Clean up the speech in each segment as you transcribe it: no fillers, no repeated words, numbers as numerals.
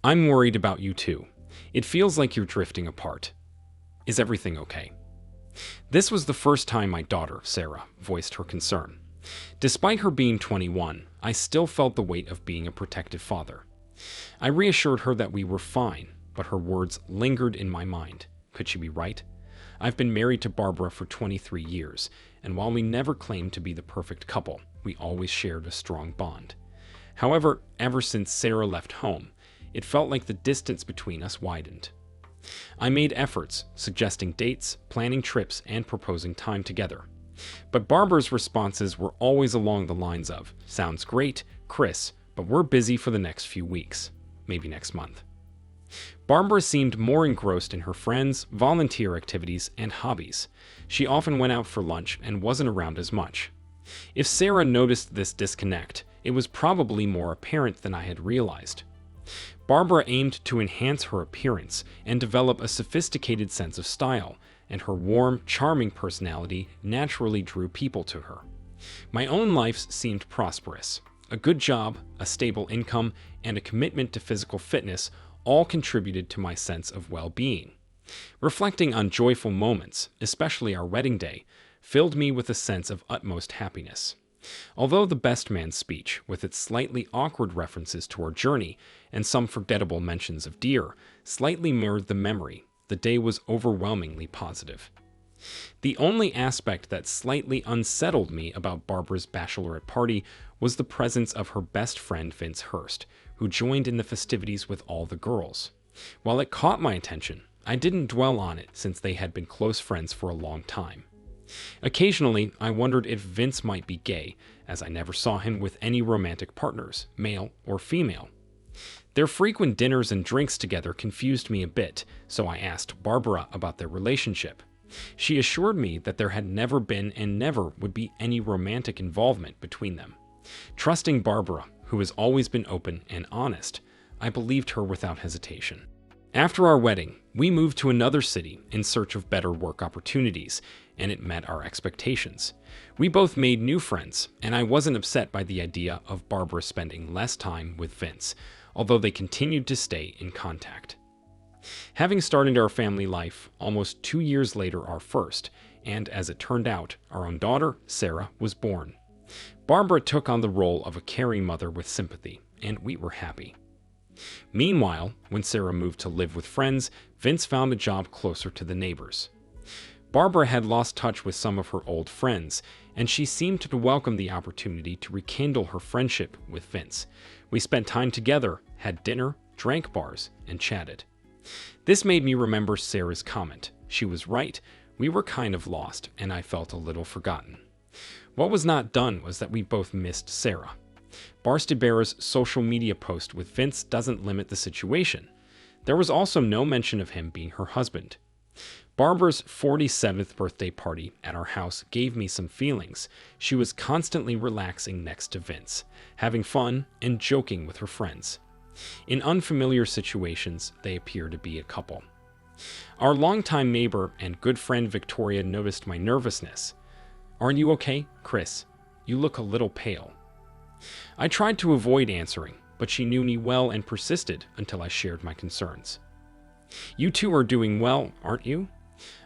I'm worried about you too. It feels like you're drifting apart. Is everything okay? This was the first time my daughter, Sarah, voiced her concern. Despite her being 21, I still felt the weight of being a protective father. I reassured her that we were fine, but her words lingered in my mind. Could she be right? I've been married to Barbara for 23 years, and while we never claimed to be the perfect couple, we always shared a strong bond. However, ever since Sarah left home, it felt like the distance between us widened. I made efforts, suggesting dates, planning trips, and proposing time together. But Barbara's responses were always along the lines of, "Sounds great, Chris, but we're busy for the next few weeks, maybe next month." Barbara seemed more engrossed in her friends, volunteer activities, and hobbies. She often went out for lunch and wasn't around as much. If Sarah noticed this disconnect, it was probably more apparent than I had realized. Barbara aimed to enhance her appearance and develop a sophisticated sense of style, and her warm, charming personality naturally drew people to her. My own life seemed prosperous. A good job, a stable income, and a commitment to physical fitness all contributed to my sense of well-being. Reflecting on joyful moments, especially our wedding day, filled me with a sense of utmost happiness. Although the best man's speech, with its slightly awkward references to our journey and some forgettable mentions of deer, slightly mirrored the memory, the day was overwhelmingly positive. The only aspect that slightly unsettled me about Barbara's bachelorette party was the presence of her best friend Vince Hurst, who joined in the festivities with all the girls. While it caught my attention, I didn't dwell on it since they had been close friends for a long time. Occasionally, I wondered if Vince might be gay, as I never saw him with any romantic partners, male or female. Their frequent dinners and drinks together confused me a bit, so I asked Barbara about their relationship. She assured me that there had never been and never would be any romantic involvement between them. Trusting Barbara, who has always been open and honest, I believed her without hesitation. After our wedding, we moved to another city in search of better work opportunities, and it met our expectations. We both made new friends, and I wasn't upset by the idea of Barbara spending less time with Vince, although they continued to stay in contact. Having started our family life, almost 2 years later our first, and as it turned out, our own daughter, Sarah, was born. Barbara took on the role of a caring mother with sympathy, and we were happy. Meanwhile, when Sarah moved to live with friends, Vince found a job closer to the neighbors. Barbara had lost touch with some of her old friends, and she seemed to welcome the opportunity to rekindle her friendship with Vince. We spent time together, had dinner, drank bars, and chatted. This made me remember Sarah's comment. She was right. We were kind of lost, and I felt a little forgotten. What was not done was that we both missed Sarah. Barstebera's social media post with Vince doesn't limit the situation. There was also no mention of him being her husband. Barbara's 47th birthday party at our house gave me some feelings. She was constantly relaxing next to Vince, having fun and joking with her friends. In unfamiliar situations, they appear to be a couple. Our longtime neighbor and good friend Victoria noticed my nervousness. "Aren't you okay, Chris? You look a little pale." I tried to avoid answering, but she knew me well and persisted until I shared my concerns. "You two are doing well, aren't you?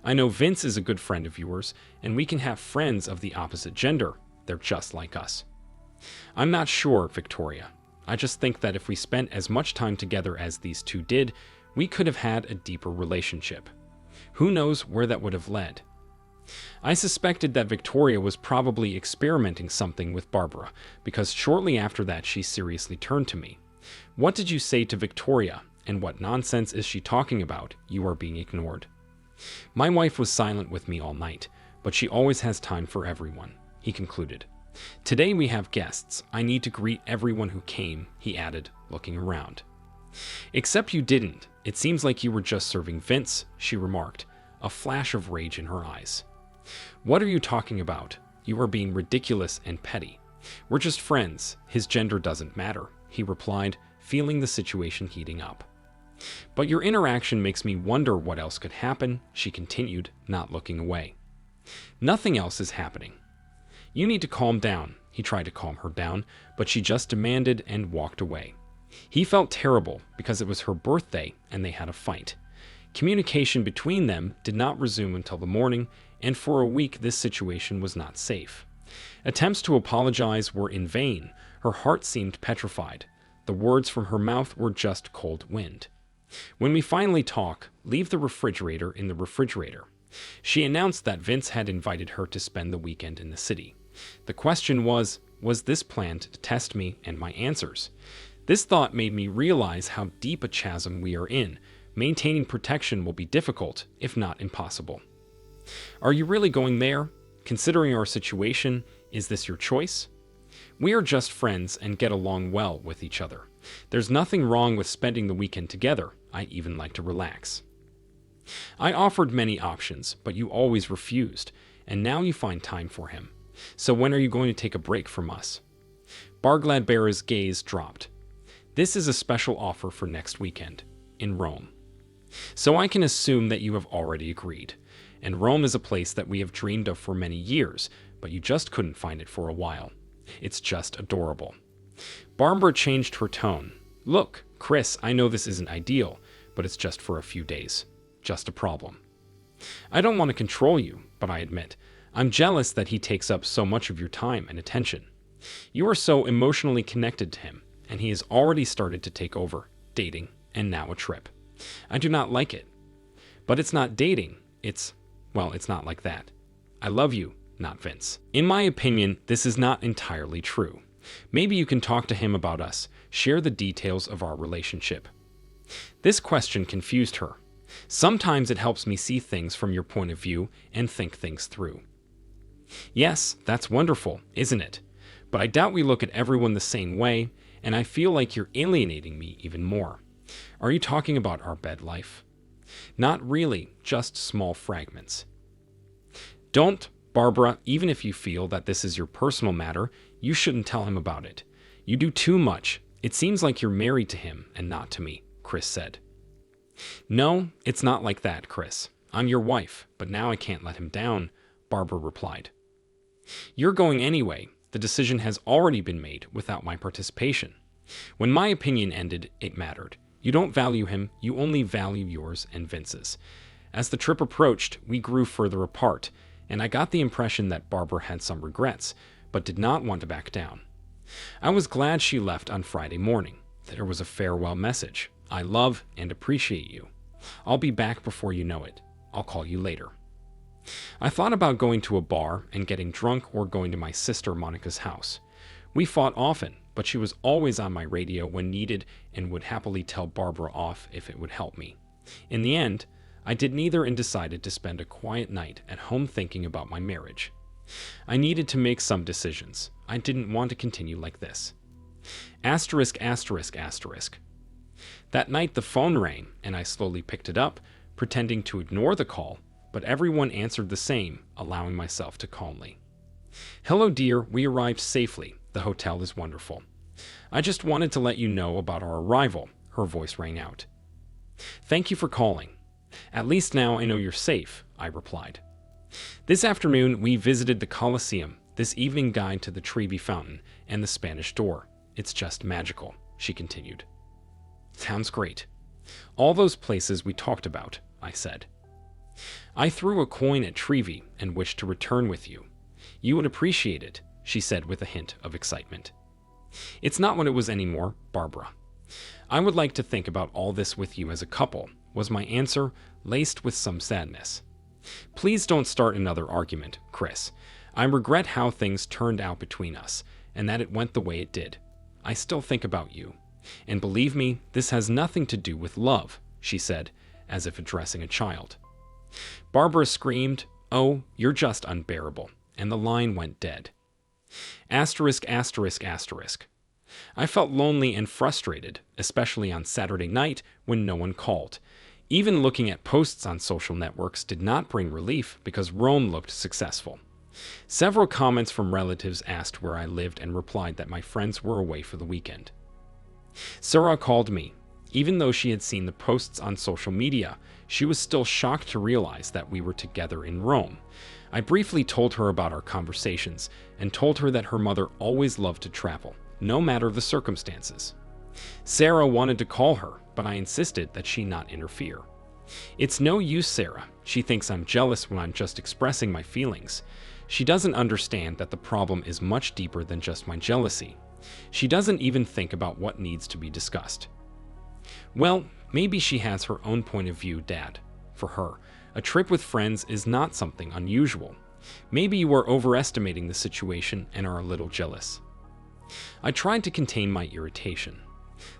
I know Vince is a good friend of yours, and we can have friends of the opposite gender. They're just like us." "I'm not sure, Victoria. I just think that if we spent as much time together as these two did, we could have had a deeper relationship. Who knows where that would have led?" I suspected that Victoria was probably experimenting something with Barbara, because shortly after that she seriously turned to me. "What did you say to Victoria, and what nonsense is she talking about? You are being ignored." My wife was silent with me all night, but she always has time for everyone, he concluded. "Today we have guests. I need to greet everyone who came," he added, looking around. "Except you didn't. It seems like you were just serving Vince," she remarked, a flash of rage in her eyes. "What are you talking about? You are being ridiculous and petty. We're just friends. His gender doesn't matter," he replied, feeling the situation heating up. "But your interaction makes me wonder what else could happen," she continued, not looking away. "Nothing else is happening. You need to calm down." He tried to calm her down, but she just demanded and walked away. He felt terrible because it was her birthday and they had a fight. Communication between them did not resume until the morning, and for a week this situation was not safe. Attempts to apologize were in vain. Her heart seemed petrified. The words from her mouth were just cold wind. When we finally talk, leave the refrigerator in the refrigerator. She announced that Vince had invited her to spend the weekend in the city. The question was this planned to test me and my answers? This thought made me realize how deep a chasm we are in. Maintaining protection will be difficult, if not impossible. Are you really going there? Considering our situation, is this your choice? We are just friends and get along well with each other. There's nothing wrong with spending the weekend together. I even like to relax. I offered many options, but you always refused, and now you find time for him. So when are you going to take a break from us? Bargladbera's gaze dropped. This is a special offer for next weekend, in Rome. So I can assume that you have already agreed. And Rome is a place that we have dreamed of for many years, but you just couldn't find it for a while. It's just adorable. Barbara changed her tone. Look, Chris, I know this isn't ideal, but it's just for a few days. Just a problem. I don't want to control you, but I admit, I'm jealous that he takes up so much of your time and attention. You are so emotionally connected to him, and he has already started to take over, dating, and now a trip. I do not like it. But it's not dating. It's not like that. I love you, not Vince. In my opinion, this is not entirely true. Maybe you can talk to him about us, share the details of our relationship. This question confused her. Sometimes it helps me see things from your point of view and think things through. Yes, that's wonderful, isn't it? But I doubt we look at everyone the same way, and I feel like you're alienating me even more. Are you talking about our bed life? Not really, just small fragments. Don't, Barbara, even if you feel that this is your personal matter, you shouldn't tell him about it. You do too much. It seems like you're married to him and not to me, Chris said. No, it's not like that, Chris. I'm your wife, but now I can't let him down, Barbara replied. You're going anyway. The decision has already been made without my participation. When my opinion ended, it mattered. You don't value him, you only value yours and Vince's. As the trip approached, we grew further apart, and I got the impression that Barbara had some regrets, but did not want to back down. I was glad she left on Friday morning. There was a farewell message. I love and appreciate you. I'll be back before you know it. I'll call you later. I thought about going to a bar and getting drunk or going to my sister Monica's house. We fought often, but she was always on my radio when needed and would happily tell Barbara off if it would help me. In the end, I did neither and decided to spend a quiet night at home thinking about my marriage. I needed to make some decisions. I didn't want to continue like this. Asterisk, asterisk, asterisk. That night the phone rang, and I slowly picked it up, pretending to ignore the call, but everyone answered the same, allowing myself to calmly. Hello, dear, we arrived safely. The hotel is wonderful. I just wanted to let you know about our arrival, her voice rang out. Thank you for calling. At least now I know you're safe, I replied. This afternoon we visited the Colosseum, this evening guide to the Trevi Fountain, and the Spanish Door. It's just magical, she continued. Sounds great. All those places we talked about, I said. I threw a coin at Trevi and wished to return with you. You would appreciate it, she said with a hint of excitement. It's not what it was anymore, Barbara. I would like to think about all this with you as a couple, was my answer, laced with some sadness. Please don't start another argument, Chris. I regret how things turned out between us, and that it went the way it did. I still think about you. And believe me, this has nothing to do with love, she said, as if addressing a child. Barbara screamed, Oh, you're just unbearable, and the line went dead. Asterisk, asterisk, asterisk. I felt lonely and frustrated, especially on Saturday night when no one called. Even looking at posts on social networks did not bring relief because Rome looked successful. Several comments from relatives asked where I lived and replied that my friends were away for the weekend. Sarah called me. Even though she had seen the posts on social media, she was still shocked to realize that we were together in Rome. I briefly told her about our conversations and told her that her mother always loved to travel, no matter the circumstances. Sarah wanted to call her, but I insisted that she not interfere. It's no use, Sarah. She thinks I'm jealous when I'm just expressing my feelings. She doesn't understand that the problem is much deeper than just my jealousy. She doesn't even think about what needs to be discussed. Well, maybe she has her own point of view, Dad. For her, a trip with friends is not something unusual. Maybe you are overestimating the situation and are a little jealous. I tried to contain my irritation.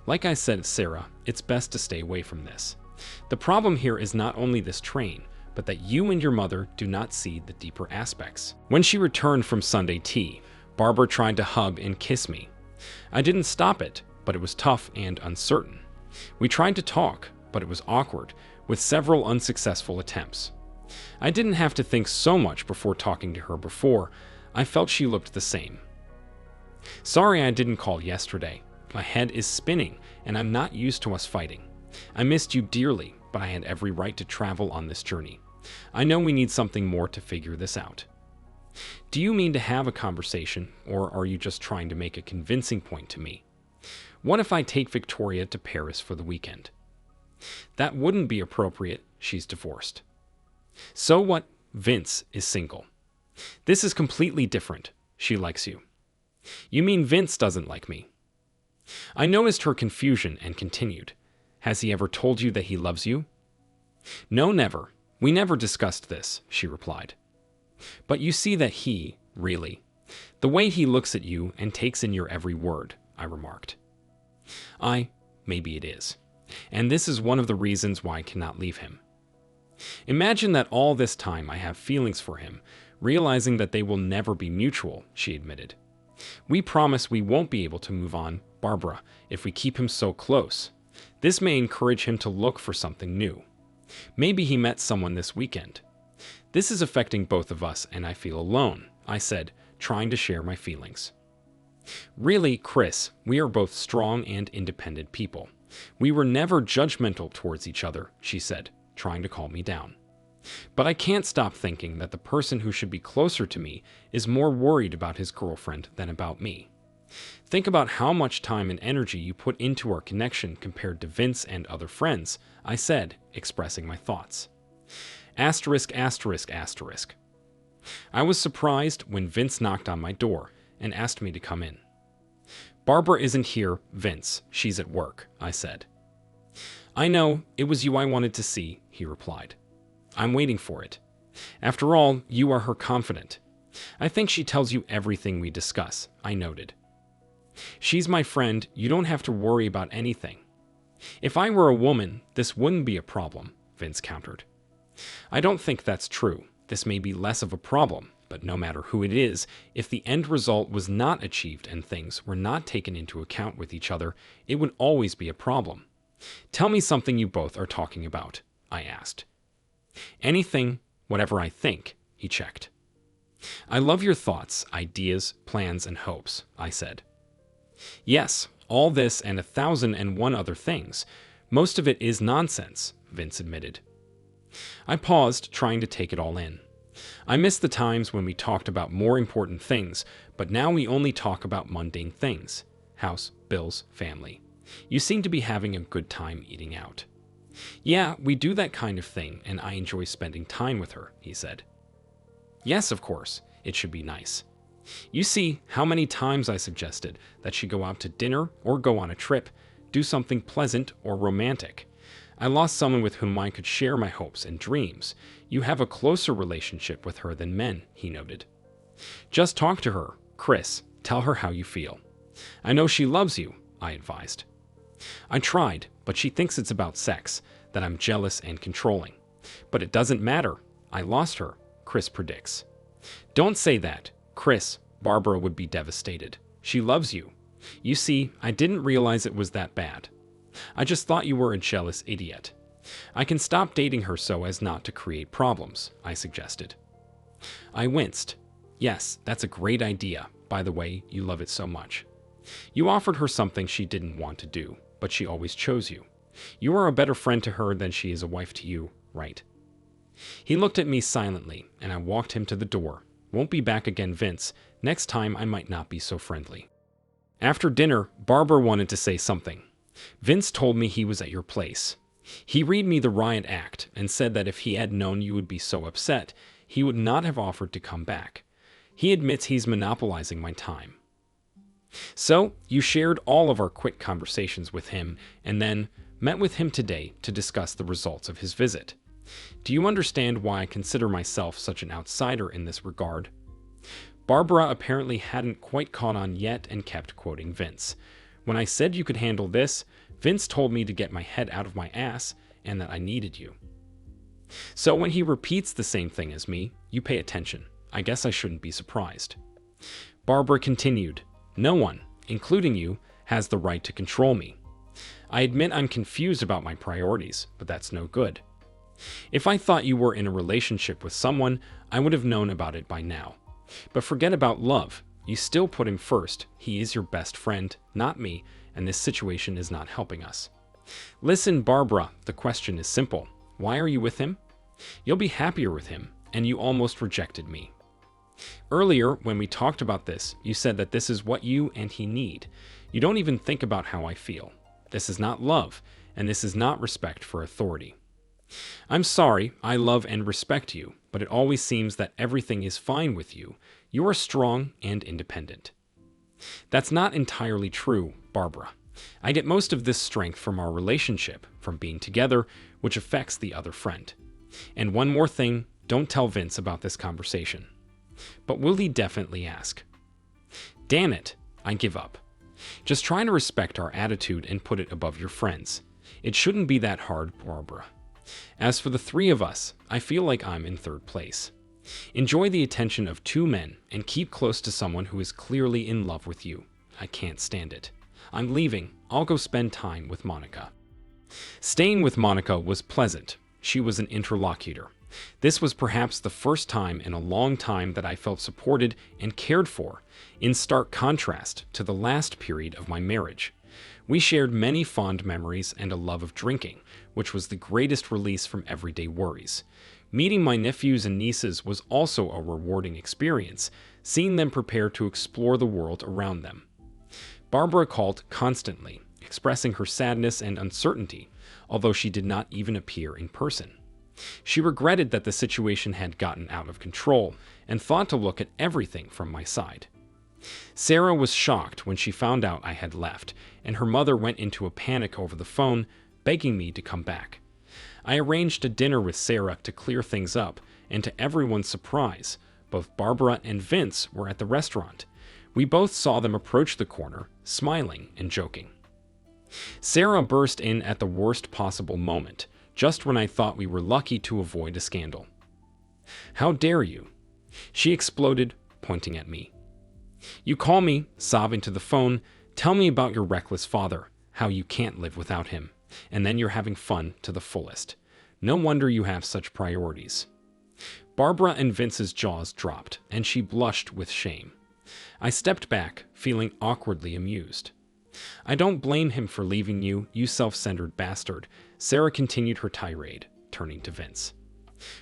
Like I said, Sarah, it's best to stay away from this. The problem here is not only this train, but that you and your mother do not see the deeper aspects. When she returned from Sunday tea, Barbara tried to hug and kiss me. I didn't stop it, but it was tough and uncertain. We tried to talk, but it was awkward, with several unsuccessful attempts. I didn't have to think so much before talking to her before. I felt she looked the same. Sorry I didn't call yesterday. My head is spinning, and I'm not used to us fighting. I missed you dearly, but I had every right to travel on this journey. I know we need something more to figure this out. Do you mean to have a conversation, or are you just trying to make a convincing point to me? What if I take Victoria to Paris for the weekend? That wouldn't be appropriate. She's divorced. So what? Vince is single. This is completely different. She likes you. You mean Vince doesn't like me? I noticed her confusion and continued. Has he ever told you that he loves you? No, never. We never discussed this, she replied. But you see that he, really, the way he looks at you and takes in your every word, I remarked. Maybe it is. And this is one of the reasons why I cannot leave him. Imagine that all this time I have feelings for him, realizing that they will never be mutual, she admitted. We promise we won't be able to move on, Barbara, if we keep him so close. This may encourage him to look for something new. Maybe he met someone this weekend. This is affecting both of us, and I feel alone, I said, trying to share my feelings. Really, Chris, we are both strong and independent people. We were never judgmental towards each other, she said, trying to calm me down. But I can't stop thinking that the person who should be closer to me is more worried about his girlfriend than about me. Think about how much time and energy you put into our connection compared to Vince and other friends, I said, expressing my thoughts. Asterisk, asterisk, asterisk. I was surprised when Vince knocked on my door and asked me to come in. Barbara isn't here, Vince. She's at work, I said. I know, it was you I wanted to see, he replied. I'm waiting for it. After all, you are her confidant. I think she tells you everything we discuss, I noted. She's my friend, you don't have to worry about anything. If I were a woman, this wouldn't be a problem, Vince countered. I don't think that's true. This may be less of a problem, but no matter who it is, if the end result was not achieved and things were not taken into account with each other, it would always be a problem. Tell me something you both are talking about, I asked. Anything, whatever I think, he checked. I love your thoughts, ideas, plans, and hopes, I said. Yes, all this and 1,001 other things. Most of it is nonsense, Vince admitted. I paused, trying to take it all in. I miss the times when we talked about more important things, but now we only talk about mundane things. House, bills, family. You seem to be having a good time eating out. Yeah, we do that kind of thing, and I enjoy spending time with her, he said. Yes, of course. It should be nice. You see how many times I suggested that she go out to dinner or go on a trip, do something pleasant or romantic. I lost someone with whom I could share my hopes and dreams. You have a closer relationship with her than men, he noted. Just talk to her, Chris. Tell her how you feel. I know she loves you, I advised. I tried, but she thinks it's about sex, that I'm jealous and controlling. But it doesn't matter. I lost her, Chris predicts. Don't say that, Chris. Barbara would be devastated. She loves you. You see, I didn't realize it was that bad. I just thought you were a jealous idiot. I can stop dating her so as not to create problems, I suggested. I winced. Yes, that's a great idea. By the way, you love it so much. You offered her something she didn't want to do, but she always chose you. You are a better friend to her than she is a wife to you, right? He looked at me silently, and I walked him to the door. Won't be back again, Vince. Next time I might not be so friendly. After dinner, Barbara wanted to say something. Vince told me he was at your place. He read me the riot act and said that if he had known you would be so upset, he would not have offered to come back. He admits he's monopolizing my time. So, you shared all of our quick conversations with him and then met with him today to discuss the results of his visit. Do you understand why I consider myself such an outsider in this regard? Barbara apparently hadn't quite caught on yet and kept quoting Vince. When I said you could handle this, Vince told me to get my head out of my ass and that I needed you. So when he repeats the same thing as me, you pay attention. I guess I shouldn't be surprised. Barbara continued, no one, including you, has the right to control me. I admit I'm confused about my priorities, but that's no good. If I thought you were in a relationship with someone, I would have known about it by now. But forget about love. You still put him first. He is your best friend, not me, and this situation is not helping us. Listen, Barbara, the question is simple. Why are you with him? You'll be happier with him, and you almost rejected me. Earlier, when we talked about this, you said that this is what you and he need. You don't even think about how I feel. This is not love, and this is not respect for authority. I'm sorry, I love and respect you, but it always seems that everything is fine with you. You are strong and independent. That's not entirely true, Barbara. I get most of this strength from our relationship, from being together, which affects the other friend. And one more thing, don't tell Vince about this conversation. But will he definitely ask? Damn it, I give up. Just try to respect our attitude and put it above your friends. It shouldn't be that hard, Barbara. As for the three of us, I feel like I'm in third place. Enjoy the attention of two men and keep close to someone who is clearly in love with you. I can't stand it. I'm leaving. I'll go spend time with Monica. Staying with Monica was pleasant. She was an interlocutor. This was perhaps the first time in a long time that I felt supported and cared for, in stark contrast to the last period of my marriage. We shared many fond memories and a love of drinking, which was the greatest release from everyday worries. Meeting my nephews and nieces was also a rewarding experience, seeing them prepare to explore the world around them. Barbara called constantly, expressing her sadness and uncertainty, although she did not even appear in person. She regretted that the situation had gotten out of control and thought to look at everything from my side. Sarah was shocked when she found out I had left, and her mother went into a panic over the phone, begging me to come back. I arranged a dinner with Sarah to clear things up, and to everyone's surprise, both Barbara and Vince were at the restaurant. We both saw them approach the corner, smiling and joking. Sarah burst in at the worst possible moment, just when I thought we were lucky to avoid a scandal. How dare you? She exploded, pointing at me. You call me, sobbing to the phone, tell me about your reckless father, how you can't live without him, and then you're having fun to the fullest. No wonder you have such priorities. Barbara and Vince's jaws dropped, and she blushed with shame. I stepped back, feeling awkwardly amused. I don't blame him for leaving you, you self-centered bastard, Sarah continued her tirade, turning to Vince.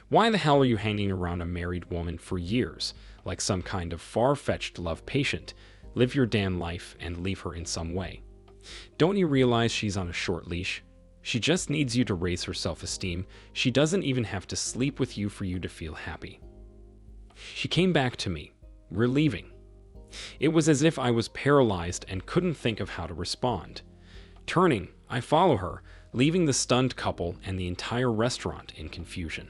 Why the hell are you hanging around a married woman for years, like some kind of far-fetched love patient? Live your damn life and leave her in some way. Don't you realize she's on a short leash? She just needs you to raise her self-esteem. She doesn't even have to sleep with you for you to feel happy. She came back to me. We're leaving. It was as if I was paralyzed and couldn't think of how to respond. Turning, I follow her, leaving the stunned couple and the entire restaurant in confusion.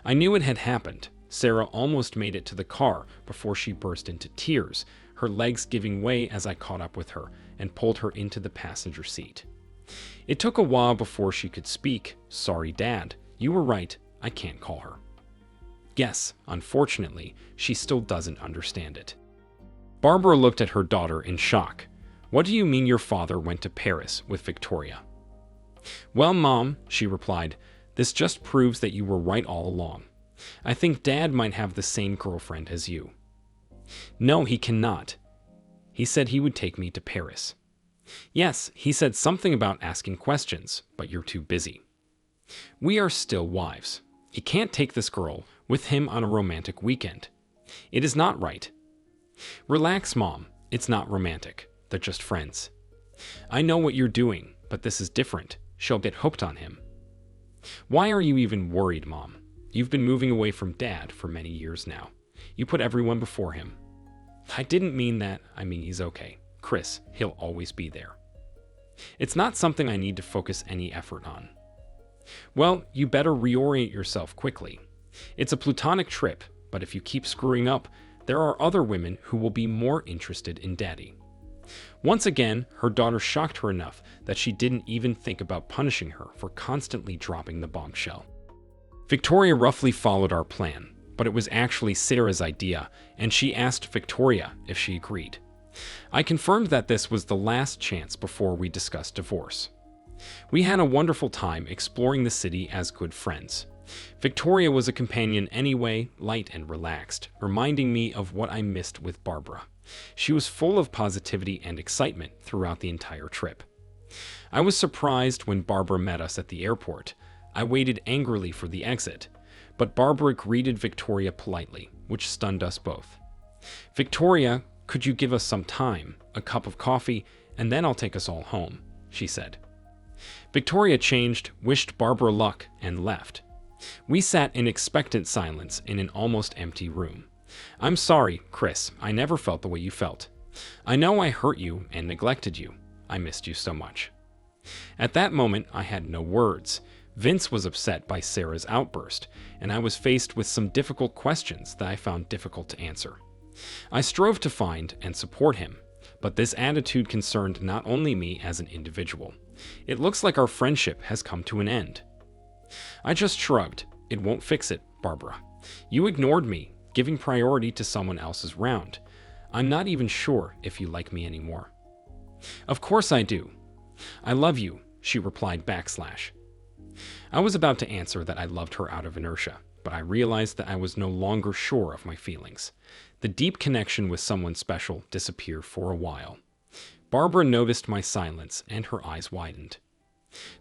I knew it had happened. Sarah almost made it to the car before she burst into tears, her legs giving way as I caught up with her and pulled her into the passenger seat. It took a while before she could speak. Sorry, Dad. You were right. I can't call her. Yes, unfortunately, she still doesn't understand it. Barbara looked at her daughter in shock. What do you mean your father went to Paris with Victoria? Well, Mom, she replied, this just proves that you were right all along. I think Dad might have the same girlfriend as you. No, he cannot. He said he would take me to Paris. Yes, he said something about asking questions, but you're too busy. We are still wives. He can't take this girl with him on a romantic weekend. It is not right. Relax, Mom. It's not romantic. They're just friends. I know what you're doing, but this is different. She'll get hooked on him. Why are you even worried, Mom? You've been moving away from Dad for many years now. You put everyone before him. I didn't mean that. I mean, he's okay. Chris, he'll always be there. It's not something I need to focus any effort on. Well, you better reorient yourself quickly. It's a platonic trip, but if you keep screwing up, there are other women who will be more interested in Daddy. Once again, her daughter shocked her enough that she didn't even think about punishing her for constantly dropping the bombshell. Victoria roughly followed our plan, but it was actually Sarah's idea, and she asked Victoria if she agreed. I confirmed that this was the last chance before we discussed divorce. We had a wonderful time exploring the city as good friends. Victoria was a companion anyway, light and relaxed, reminding me of what I missed with Barbara. She was full of positivity and excitement throughout the entire trip. I was surprised when Barbara met us at the airport. I waited angrily for the exit, but Barbara greeted Victoria politely, which stunned us both. "Victoria, could you give us some time, a cup of coffee, and then I'll take us all home," she said. Victoria changed, wished Barbara luck, and left. We sat in expectant silence in an almost empty room. "I'm sorry, Chris. I never felt the way you felt. I know I hurt you and neglected you. I missed you so much." At that moment, I had no words. Vince was upset by Sarah's outburst, and I was faced with some difficult questions that I found difficult to answer. I strove to find and support him, but this attitude concerned not only me as an individual. It looks like our friendship has come to an end. I just shrugged. "It won't fix it, Barbara. You ignored me, giving priority to someone else's round. I'm not even sure if you like me anymore." "Of course I do. I love you," she replied backslash. I was about to answer that I loved her out of inertia, but I realized that I was no longer sure of my feelings. The deep connection with someone special disappeared for a while. Barbara noticed my silence and her eyes widened.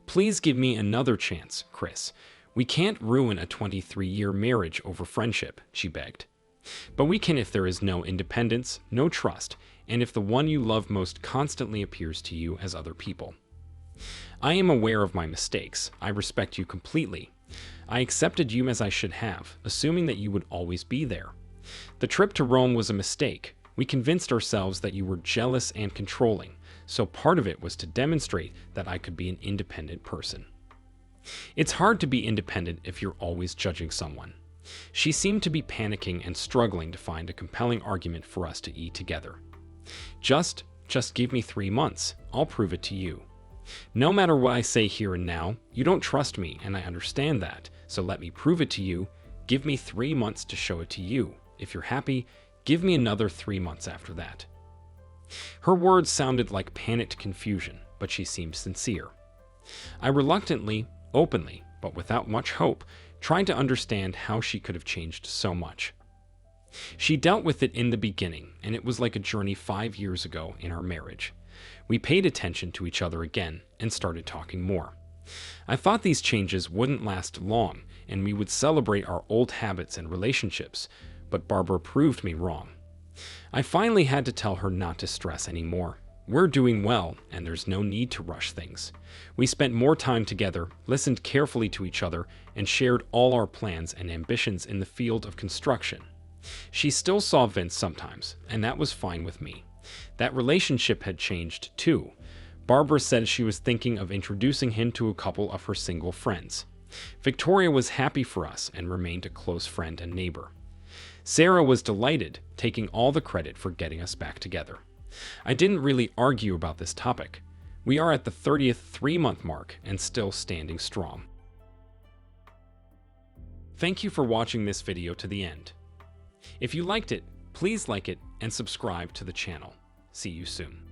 "Please give me another chance, Chris. We can't ruin a 23-year marriage over friendship," she begged. "But we can if there is no independence, no trust, and if the one you love most constantly appears to you as other people. I am aware of my mistakes. I respect you completely. I accepted you as I should have, assuming that you would always be there. The trip to Rome was a mistake. We convinced ourselves that you were jealous and controlling, so part of it was to demonstrate that I could be an independent person. It's hard to be independent if you're always judging someone." She seemed to be panicking and struggling to find a compelling argument for us to eat together. Just give me 3 months. I'll prove it to you. No matter what I say here and now, you don't trust me, and I understand that, so let me prove it to you. Give me 3 months to show it to you. If you're happy, give me another 3 months after that." Her words sounded like panicked confusion, but she seemed sincere. I reluctantly, openly, but without much hope, tried to understand how she could have changed so much. She dealt with it in the beginning, and it was like a journey 5 years ago in our marriage. We paid attention to each other again and started talking more. I thought these changes wouldn't last long, and we would celebrate our old habits and relationships, but Barbara proved me wrong. I finally had to tell her not to stress anymore. We're doing well, and there's no need to rush things. We spent more time together, listened carefully to each other, and shared all our plans and ambitions in the field of construction. She still saw Vince sometimes, and that was fine with me. That relationship had changed, too. Barbara said she was thinking of introducing him to a couple of her single friends. Victoria was happy for us and remained a close friend and neighbor. Sarah was delighted, taking all the credit for getting us back together. I didn't really argue about this topic. We are at the 30th 3-month mark and still standing strong. Thank you for watching this video to the end. If you liked it, please like it and subscribe to the channel. See you soon.